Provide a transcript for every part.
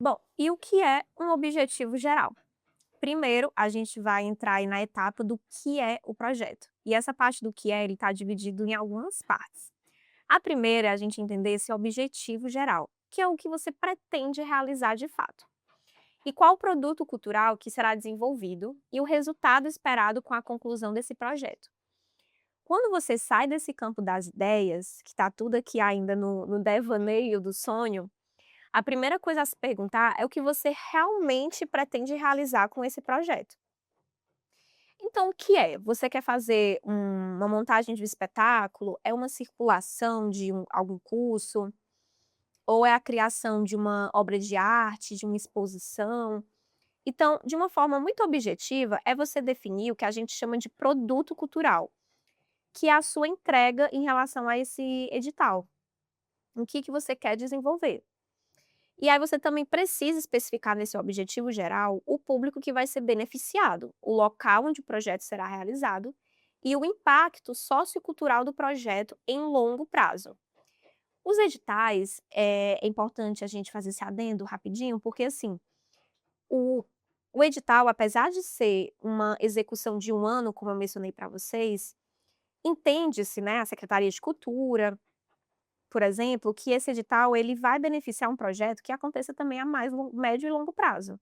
Bom, e o que é um objetivo geral? Primeiro, a gente vai entrar aí na etapa do que é o projeto. E essa parte do que é, ele está dividido em algumas partes. A primeira é a gente entender esse objetivo geral, que é o que você pretende realizar de fato. E qual o produto cultural que será desenvolvido e o resultado esperado com a conclusão desse projeto. Quando você sai desse campo das ideias, que está tudo aqui ainda no devaneio do sonho, a primeira coisa a se perguntar é o que você realmente pretende realizar com esse projeto. Então, o que é? Você quer fazer uma montagem de um espetáculo? É uma circulação de algum curso? Ou é a criação de uma obra de arte, de uma exposição? Então, de uma forma muito objetiva, é você definir o que a gente chama de produto cultural, que é a sua entrega em relação a esse edital. O que você quer desenvolver. E aí você também precisa especificar nesse objetivo geral o público que vai ser beneficiado, o local onde o projeto será realizado e o impacto sociocultural do projeto em longo prazo. Os editais, é importante a gente fazer esse adendo rapidinho, porque assim, o, o edital, apesar de ser uma execução de um ano, como eu mencionei para vocês, entende-se, né, a Secretaria de Cultura, por exemplo, que esse edital ele vai beneficiar um projeto que aconteça também a mais médio e longo prazo.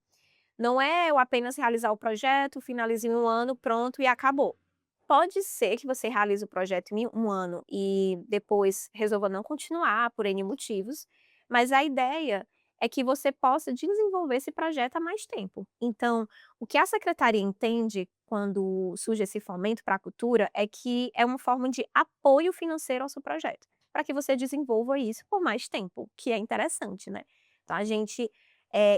Não é eu apenas realizar o projeto, finalizo em um ano, pronto e acabou. Pode ser que você realize o projeto em um ano e depois resolva não continuar por N motivos, mas a ideia é que você possa desenvolver esse projeto há mais tempo. Então, o que a secretaria entende quando surge esse fomento para a cultura é que é uma forma de apoio financeiro ao seu projeto, para que você desenvolva isso por mais tempo, que é interessante, né. Então a gente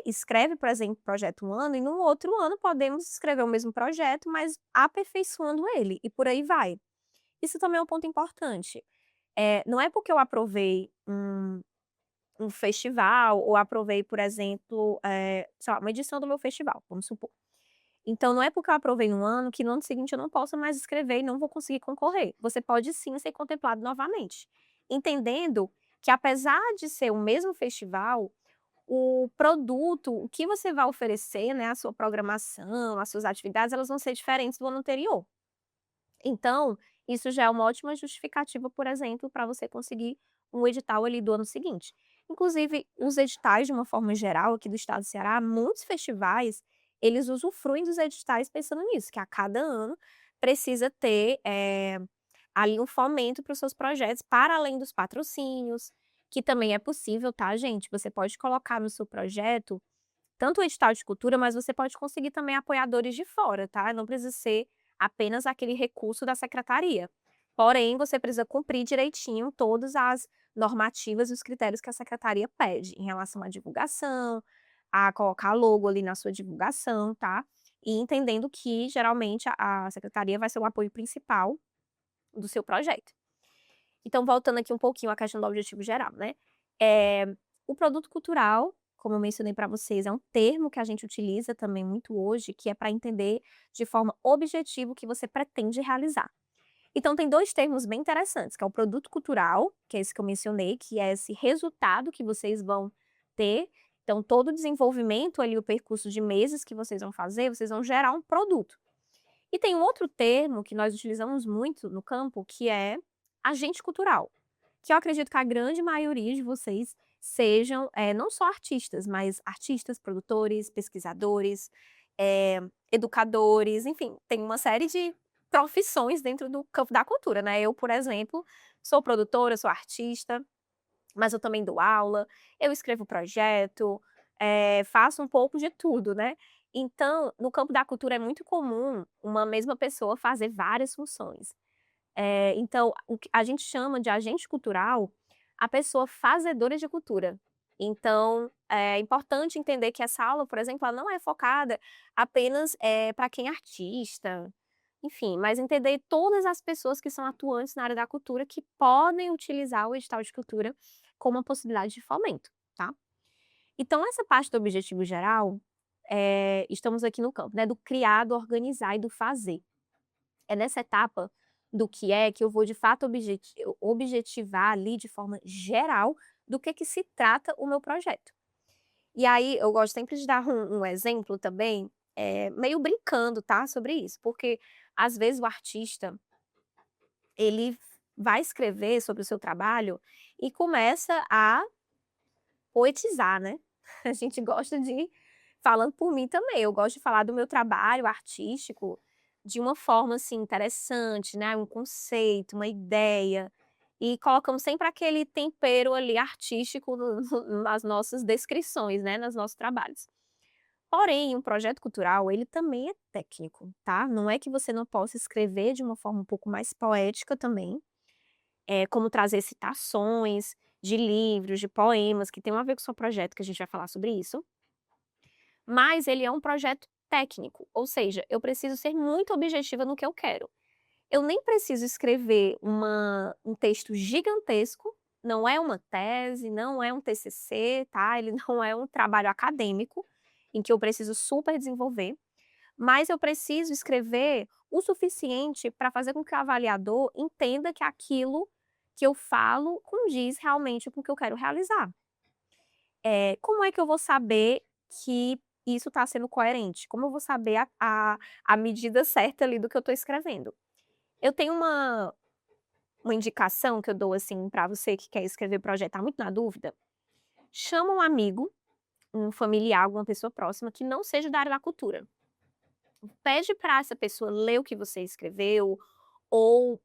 escreve, por exemplo, o projeto um ano e no outro ano podemos escrever o mesmo projeto, mas aperfeiçoando ele, e por aí vai. Isso também é um ponto importante. Não é porque eu aprovei um festival ou aprovei, por exemplo, sei lá, uma edição do meu festival, vamos supor. Então não é porque eu aprovei um ano que no ano seguinte eu não posso mais escrever e não vou conseguir concorrer. Você pode sim ser contemplado novamente, entendendo que apesar de ser o mesmo festival, o produto, o que você vai oferecer, né, a sua programação, as suas atividades, elas vão ser diferentes do ano anterior. Então, isso já é uma ótima justificativa, por exemplo, para você conseguir um edital ali do ano seguinte. Inclusive, os editais, de uma forma geral, aqui do estado do Ceará, muitos festivais, eles usufruem dos editais pensando nisso, que a cada ano precisa ter, ali um fomento para os seus projetos, para além dos patrocínios, que também é possível, tá, gente? Você pode colocar no seu projeto tanto o edital de cultura, mas você pode conseguir também apoiadores de fora, tá? Não precisa ser apenas aquele recurso da secretaria. Porém, você precisa cumprir direitinho todas as normativas e os critérios que a secretaria pede em relação à divulgação, a colocar logo ali na sua divulgação, tá? E entendendo que geralmente a secretaria vai ser o apoio principal do seu projeto. Então, voltando aqui um pouquinho à questão do objetivo geral, né? Eh, o produto cultural, como eu mencionei para vocês, é um termo que a gente utiliza também muito hoje, que é para entender de forma objetiva o que você pretende realizar. Então, tem 2 termos bem interessantes, que é o produto cultural, que é esse que eu mencionei, que é esse resultado que vocês vão ter. Então, todo o desenvolvimento ali, o percurso de meses que vocês vão fazer, vocês vão gerar um produto. E tem um outro termo que nós utilizamos muito no campo, que é agente cultural, que eu acredito que a grande maioria de vocês sejam, não só artistas, mas artistas, produtores, pesquisadores, eh, educadores, enfim, tem uma série de profissões dentro do campo da cultura, né. Eu, por exemplo, sou produtora, sou artista, mas eu também dou aula, eu escrevo projeto, faço um pouco de tudo, né. Então, no campo da cultura é muito comum uma mesma pessoa fazer várias funções. Então, o que a gente chama de agente cultural, a pessoa fazedora de cultura. Então, é importante entender que essa aula, por exemplo, ela não é focada apenas, para quem é artista, enfim, mas entender todas as pessoas que são atuantes na área da cultura que podem utilizar o edital de cultura como uma possibilidade de fomento, tá. Então essa parte do objetivo geral, estamos aqui no campo, né, do criar, do organizar e do fazer. É nessa etapa do que eu vou de fato objetivar ali de forma geral do que se trata o meu projeto. E aí eu gosto sempre de dar um exemplo também, meio brincando, tá, sobre isso, porque às vezes o artista, ele vai escrever sobre o seu trabalho e começa a poetizar, né. A gente gosta de falando por mim também, eu gosto de falar do meu trabalho artístico de uma forma, assim, interessante, né, um conceito, uma ideia, e colocamos sempre aquele tempero ali artístico nas nossas descrições, né, nos nossos trabalhos. Porém, um projeto cultural, ele também é técnico, tá, não é que você não possa escrever de uma forma um pouco mais poética também, como trazer citações de livros, de poemas que tenham a ver com o seu projeto, que a gente vai falar sobre isso, mas ele é um projeto técnico, ou seja, eu preciso ser muito objetiva no que eu quero. Eu nem preciso escrever um texto gigantesco, não é uma tese, não é um TCC, tá, ele não é um trabalho acadêmico, em que eu preciso super desenvolver, mas eu preciso escrever o suficiente para fazer com que o avaliador entenda que aquilo que eu falo condiz realmente com o que eu quero realizar. Como é que eu vou saber que isso está sendo coerente? Como eu vou saber a medida certa ali do que eu estou escrevendo? Eu tenho uma indicação que eu dou, assim, para você que quer escrever projeto, tá muito na dúvida, chama um amigo, um familiar, alguma pessoa próxima que não seja da área da cultura. Pede para essa pessoa ler o que você escreveu ou,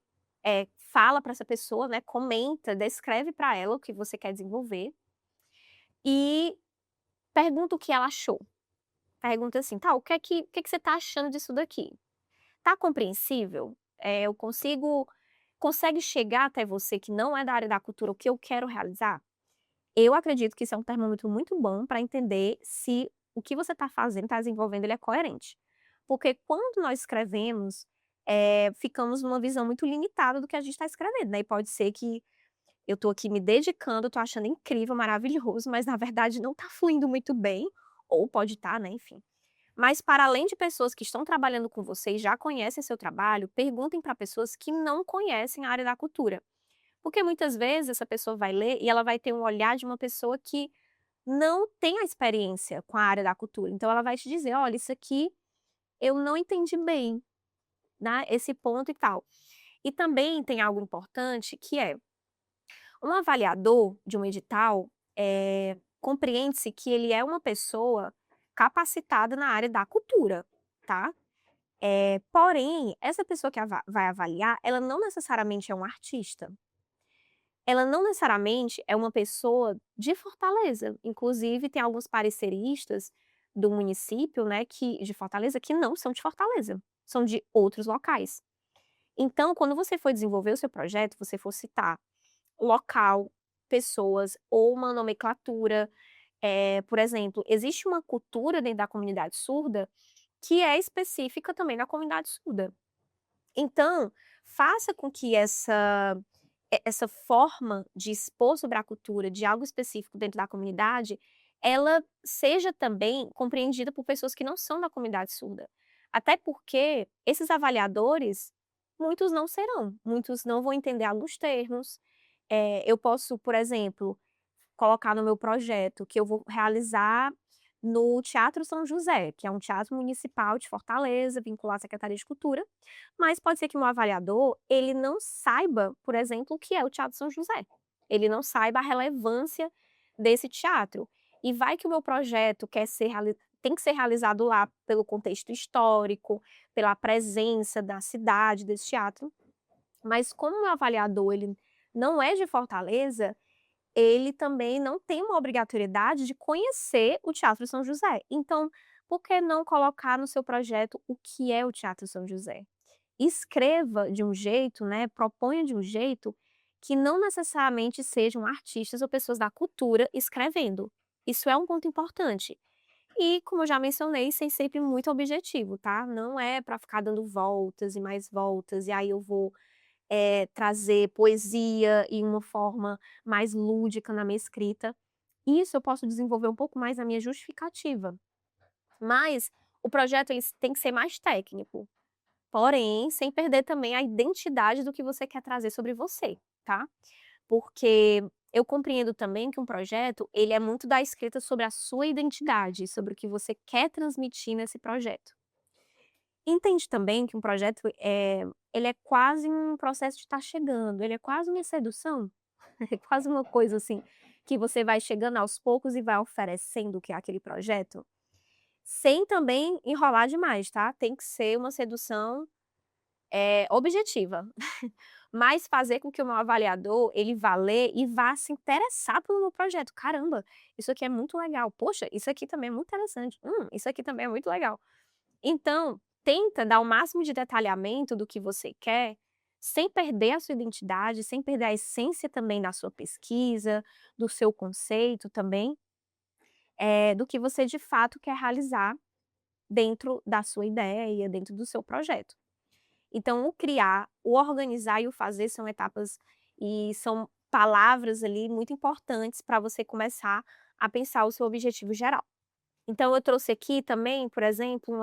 fala para essa pessoa, né, comenta, descreve para ela o que você quer desenvolver e pergunta o que ela achou. Pergunta assim: "Tá, o que que você tá achando disso daqui? Tá compreensível? Eu consigo consegue chegar até você que não é da área da cultura o que eu quero realizar?". Eu acredito que isso é um termômetro muito bom para entender se o que você está fazendo, está desenvolvendo, ele é coerente. Porque quando nós escrevemos, ficamos numa visão muito limitada do que a gente está escrevendo, né, e pode ser que eu estou aqui me dedicando, estou achando incrível, maravilhoso, mas na verdade não está fluindo muito bem, ou pode estar, né, enfim. Mas para além de pessoas que estão trabalhando com você e já conhecem seu trabalho, perguntem para pessoas que não conhecem a área da cultura. Porque muitas vezes essa pessoa vai ler e ela vai ter um olhar de uma pessoa que não tem a experiência com a área da cultura, então ela vai te dizer: "Olha, isso aqui eu não entendi bem, né, esse ponto e tal". E também tem algo importante que é, um avaliador de um edital, compreende-se que ele é uma pessoa capacitada na área da cultura, tá. Porém, essa pessoa que vai avaliar, ela não necessariamente é um artista. Ela não necessariamente é uma pessoa de Fortaleza, inclusive tem alguns pareceristas do município, né, de Fortaleza, que não são de Fortaleza, são de outros locais. Então, quando você for desenvolver o seu projeto, você for citar local, pessoas ou uma nomenclatura, por exemplo, existe uma cultura dentro da comunidade surda que é específica também na comunidade surda. Então, faça com que essa forma de expor sobre a cultura de algo específico dentro da comunidade, ela seja também compreendida por pessoas que não são da comunidade surda. Até porque esses avaliadores, muitos não serão, muitos não vão entender alguns termos. Eu posso, por exemplo, colocar no meu projeto que eu vou realizar no Teatro São José, que é um teatro municipal de Fortaleza, vinculado à Secretaria de Cultura, mas pode ser que o meu avaliador, ele não saiba, por exemplo, o que é o Teatro São José. Ele não saiba a relevância desse teatro. E vai que o meu projeto tem que ser realizado lá pelo contexto histórico, pela presença da cidade desse teatro, mas como o meu avaliador, ele não é de Fortaleza, ele também não tem uma obrigatoriedade de conhecer o Teatro São José. Então, por que não colocar no seu projeto o que é o Teatro São José? Escreva de um jeito, né, proponha de um jeito que não necessariamente sejam artistas ou pessoas da cultura escrevendo. Isso é um ponto importante. E, como eu já mencionei, ser sempre muito objetivo, tá? Não é para ficar dando voltas e mais voltas, e aí eu vou trazer poesia em uma forma mais lúdica na minha escrita. Isso eu posso desenvolver um pouco mais na minha justificativa. Mas o projeto ele tem que ser mais técnico, porém sem perder também a identidade do que você quer trazer sobre você, tá. Porque eu compreendo também que um projeto, ele é muito da escrita sobre a sua identidade, sobre o que você quer transmitir nesse projeto. Entende também que um projeto, ele é quase um processo de estar chegando, ele é quase uma sedução, é quase uma coisa, assim, que você vai chegando aos poucos e vai oferecendo o que é aquele projeto, sem também enrolar demais, tá. Tem que ser uma sedução, objetiva, mas fazer com que o meu avaliador, ele vá ler e vá se interessar pelo meu projeto. "Caramba, isso aqui é muito legal. Poxa, isso aqui também é muito interessante. Isso aqui também é muito legal". Então, tenta dar o máximo de detalhamento do que você quer, sem perder a sua identidade, sem perder a essência também da sua pesquisa, do seu conceito também, do que você de fato quer realizar dentro da sua ideia, dentro do seu projeto. Então, o criar, o organizar e o fazer são etapas e são palavras ali muito importantes para você começar a pensar o seu objetivo geral. Então eu trouxe aqui também, por exemplo,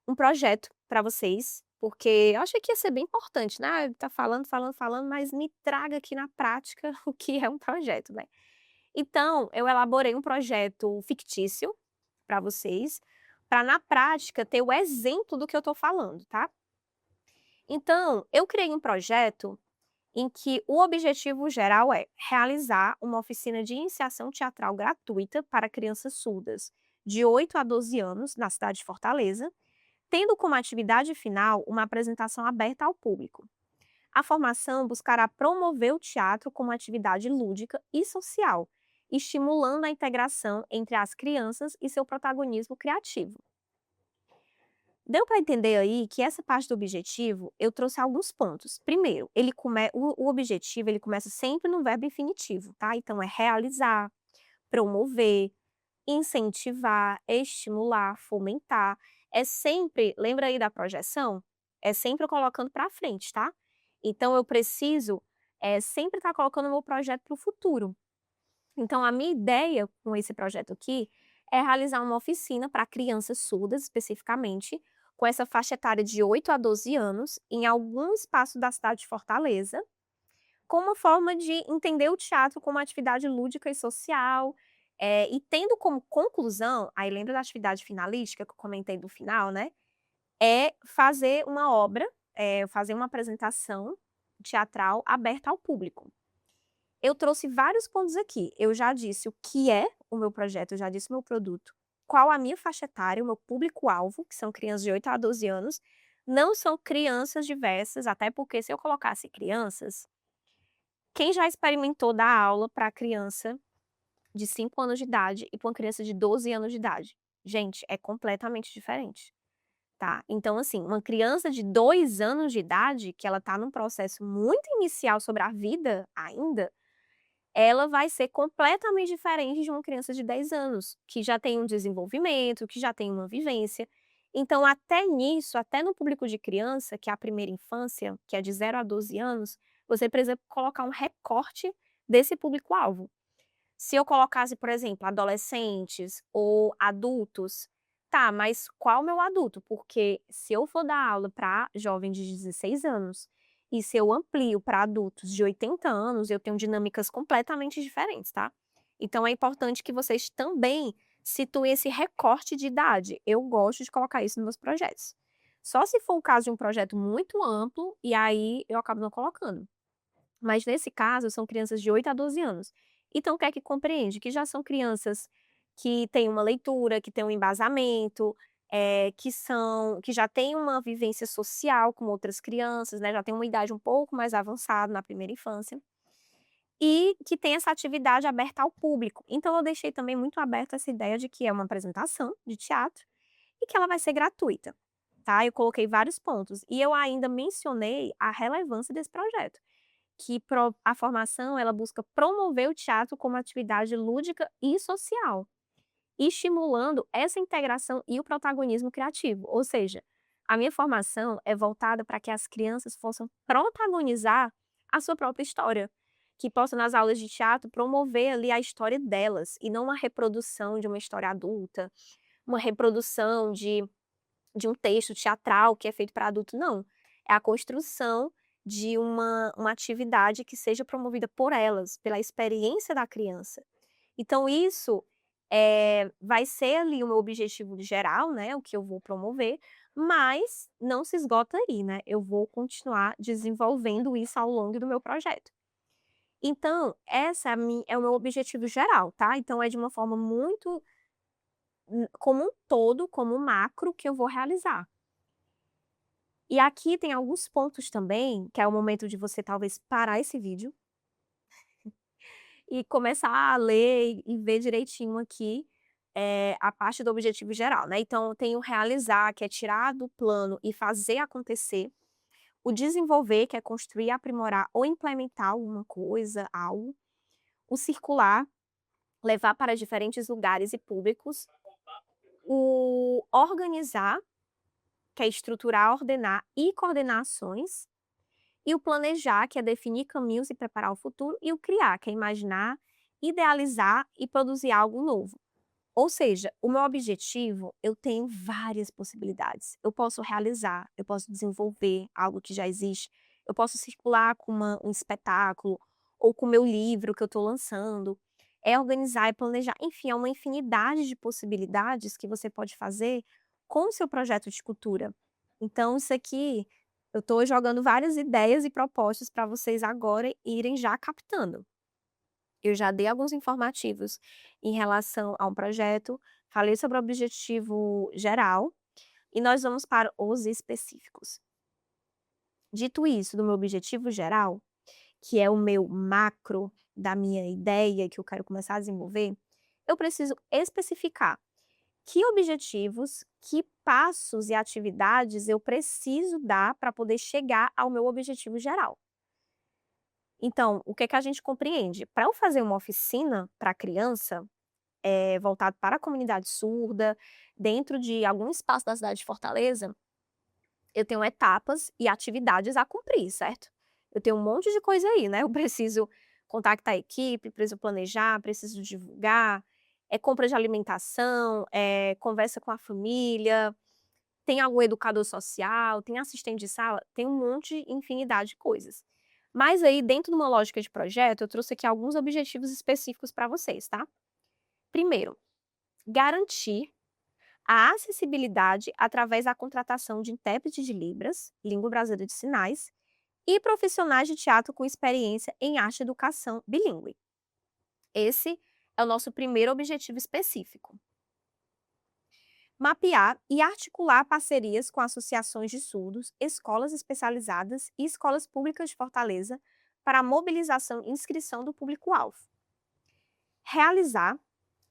um projeto para vocês, porque eu achei que ia ser bem importante, né, tá falando, falando, falando, mas me traga aqui na prática o que é um projeto, né. Então, eu elaborei um projeto fictício para vocês, para na prática ter o exemplo do que eu estou falando, tá. Então, eu criei um projeto em que o objetivo geral é realizar uma oficina de iniciação teatral gratuita para crianças surdas de 8 a 12 anos na cidade de Fortaleza, tendo como atividade final uma apresentação aberta ao público. A formação buscará promover o teatro como atividade lúdica e social, estimulando a integração entre as crianças e seu protagonismo criativo. Deu para entender aí que essa parte do objetivo, eu trouxe alguns pontos. Primeiro, o objetivo ele começa sempre no verbo infinitivo, tá? Então é realizar, promover, incentivar, estimular, fomentar. É sempre, lembra aí da projeção? É sempre eu colocando para frente, tá? Então eu preciso sempre estar colocando o meu projeto para o futuro. Então a minha ideia com esse projeto aqui é realizar uma oficina para crianças surdas, especificamente, com essa faixa etária de 8 a 12 anos, em algum espaço da cidade de Fortaleza, com uma forma de entender o teatro como uma atividade lúdica e social, e tendo como conclusão, aí lembra da atividade finalística que eu comentei do final, né, é fazer uma obra, fazer uma apresentação teatral aberta ao público. Eu trouxe vários pontos aqui. Eu já disse o que é o meu projeto, eu já disse o meu produto, qual a minha faixa etária, o meu público-alvo, que são crianças de 8 a 12 anos. Não são crianças diversas, até porque se eu colocasse crianças, quem já experimentou dar aula para criança de 5 anos de idade e para uma criança de 12 anos de idade? Gente, é completamente diferente, tá. Então, assim, uma criança de 2 anos de idade, que ela está num processo muito inicial sobre a vida ainda, ela vai ser completamente diferente de uma criança de 10 anos, que já tem um desenvolvimento, que já tem uma vivência. Então, até nisso, até no público de criança, que é a primeira infância, que é de 0 a 12 anos, você precisa colocar um recorte desse público-alvo. Se eu colocasse, por exemplo, adolescentes ou adultos, tá, mas qual o meu adulto? Porque se eu for dar aula para jovem de 16 anos e se eu amplio para adultos de 80 anos, eu tenho dinâmicas completamente diferentes, tá? Então é importante que vocês também situem esse recorte de idade. Eu gosto de colocar isso nos meus projetos. Só se for o caso de um projeto muito amplo, e aí eu acabo não colocando. Mas nesse caso são crianças de 8 a 12 anos. Então o que é que compreende? Que já são crianças que têm uma leitura, que têm um embasamento, que já têm uma vivência social com outras crianças, né, já têm uma idade um pouco mais avançada na primeira infância, e que tem essa atividade aberta ao público. Então eu deixei também muito aberto essa ideia de que é uma apresentação de teatro e que ela vai ser gratuita, tá. Eu coloquei vários pontos e eu ainda mencionei a relevância desse projeto a formação ela busca promover o teatro como atividade lúdica e social, estimulando essa integração e o protagonismo criativo. Ou seja, a minha formação é voltada para que as crianças possam protagonizar a sua própria história, que possam nas aulas de teatro promover ali a história delas e não uma reprodução de uma história adulta, uma reprodução de um texto teatral que é feito para adulto, não. É a construção de uma atividade que seja promovida por elas, pela experiência da criança. Então isso, vai ser ali o meu objetivo geral, né, o que eu vou promover, mas não se esgota aí, né, eu vou continuar desenvolvendo isso ao longo do meu projeto. Então, essa é o meu objetivo geral, tá, então é de uma forma muito, como um todo, como um macro que eu vou realizar. E aqui tem alguns pontos também, que é o momento de você talvez parar esse vídeo e começar a ler e ver direitinho aqui, a parte do objetivo geral, né. Então eu tenho realizar, que é tirar do plano e fazer acontecer. O desenvolver, que é construir, aprimorar ou implementar alguma coisa, algo. O circular, levar para diferentes lugares e públicos. O organizar, que é estruturar, ordenar e coordenar ações. E o planejar, que é definir caminhos e preparar o futuro. E o criar, que é imaginar, idealizar e produzir algo novo. Ou seja, o meu objetivo, eu tenho várias possibilidades. Eu posso realizar, eu posso desenvolver algo que já existe, eu posso circular com um espetáculo ou com o meu livro que eu estou lançando. É organizar e planejar. Enfim, é uma infinidade de possibilidades que você pode fazer com o seu projeto de cultura. Então, isso aqui, eu estou jogando várias ideias e propostas para vocês agora irem já captando. Eu já dei alguns informativos em relação ao projeto, falei sobre o objetivo geral e nós vamos para os específicos. Dito isso, do meu objetivo geral, que é o meu macro da minha ideia que eu quero começar a desenvolver, eu preciso especificar que objetivos, que passos e atividades eu preciso dar para poder chegar ao meu objetivo geral. Então, o que é que a gente compreende? Para eu fazer uma oficina para criança, voltado para a comunidade surda, dentro de algum espaço da cidade de Fortaleza, eu tenho etapas e atividades a cumprir, certo? Eu tenho um monte de coisa aí, né, eu preciso contactar a equipe, preciso planejar, preciso divulgar, compra de alimentação, conversa com a família, tem algum educador social, tem assistente de sala, tem um monte, infinidade de coisas. Mas aí, dentro de uma lógica de projeto, eu trouxe aqui alguns objetivos específicos para vocês, tá? Primeiro, garantir a acessibilidade através da contratação de intérpretes de Libras, língua brasileira de sinais, e profissionais de teatro com experiência em arte e educação bilíngue. Esse é o nosso primeiro objetivo específico. Mapear e articular parcerias com associações de surdos, escolas especializadas e escolas públicas de Fortaleza para a mobilização e inscrição do público-alvo. Realizar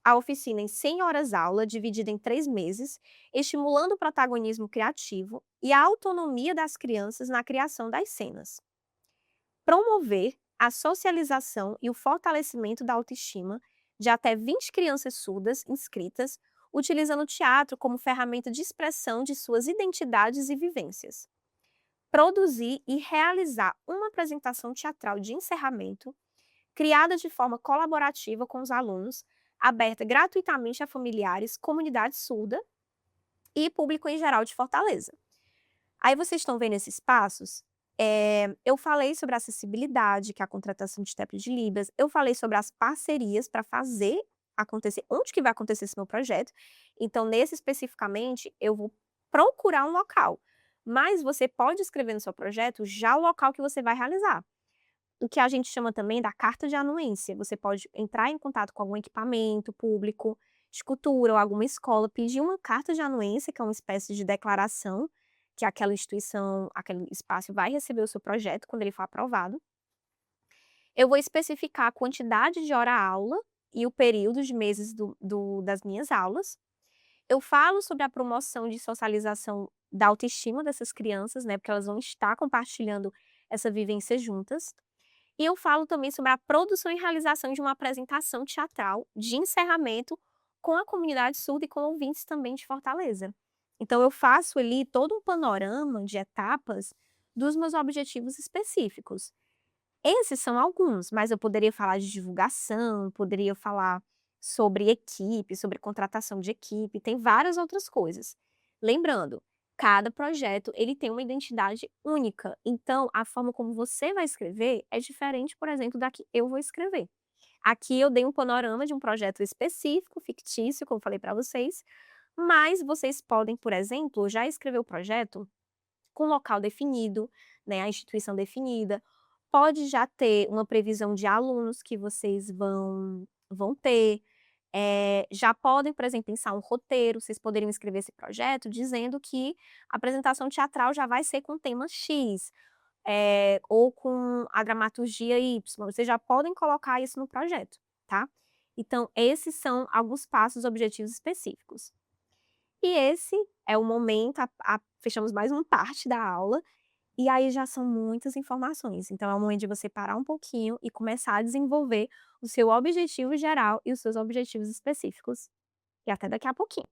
a oficina em 100 horas-aula, dividida em 3 meses, estimulando o protagonismo criativo e a autonomia das crianças na criação das cenas. Promover a socialização e o fortalecimento da autoestima de até 20 crianças surdas inscritas, utilizando o teatro como ferramenta de expressão de suas identidades e vivências. Produzir e realizar uma apresentação teatral de encerramento, criada de forma colaborativa com os alunos, aberta gratuitamente a familiares, comunidade surda e público em geral de Fortaleza. Aí vocês estão vendo esses passos? Eu falei sobre a acessibilidade, que é a contratação de intérprete de Libras, eu falei sobre as parcerias para fazer acontecer, onde que vai acontecer esse meu projeto. Então, nesse especificamente, eu vou procurar um local, mas você pode escrever no seu projeto já o local que você vai realizar. O que a gente chama também da carta de anuência, você pode entrar em contato com algum equipamento público, de cultura ou alguma escola, pedir uma carta de anuência, que é uma espécie de declaração que aquela instituição, aquele espaço vai receber o seu projeto quando ele for aprovado. Eu vou especificar a quantidade de hora-aula e o período de meses das minhas aulas. Eu falo sobre a promoção de socialização da autoestima dessas crianças, né, porque elas vão estar compartilhando essa vivência juntas. E eu falo também sobre a produção e realização de uma apresentação teatral de encerramento com a comunidade surda e com ouvintes também de Fortaleza. Então eu faço ali todo um panorama de etapas dos meus objetivos específicos. Esses são alguns, mas eu poderia falar de divulgação, poderia falar sobre equipe, sobre contratação de equipe, tem várias outras coisas. Lembrando, Cada projeto, ele tem uma identidade única, então a forma como você vai escrever é diferente, por exemplo, da que eu vou escrever. Aqui eu dei um panorama de um projeto específico, fictício, como falei para vocês, mas vocês podem, por exemplo, já escrever o projeto com local definido, né, a instituição definida, pode já ter uma previsão de alunos que vocês vão ter, já podem, por exemplo, pensar um roteiro, vocês poderiam escrever esse projeto dizendo que a apresentação teatral já vai ser com tema X, ou com a dramaturgia Y, vocês já podem colocar isso no projeto, tá. Então esses são alguns passos objetivos específicos. E esse é o momento, fechamos mais uma parte da aula, e aí já são muitas informações, então é o momento de você parar um pouquinho e começar a desenvolver o seu objetivo geral e os seus objetivos específicos. E até daqui a pouquinho.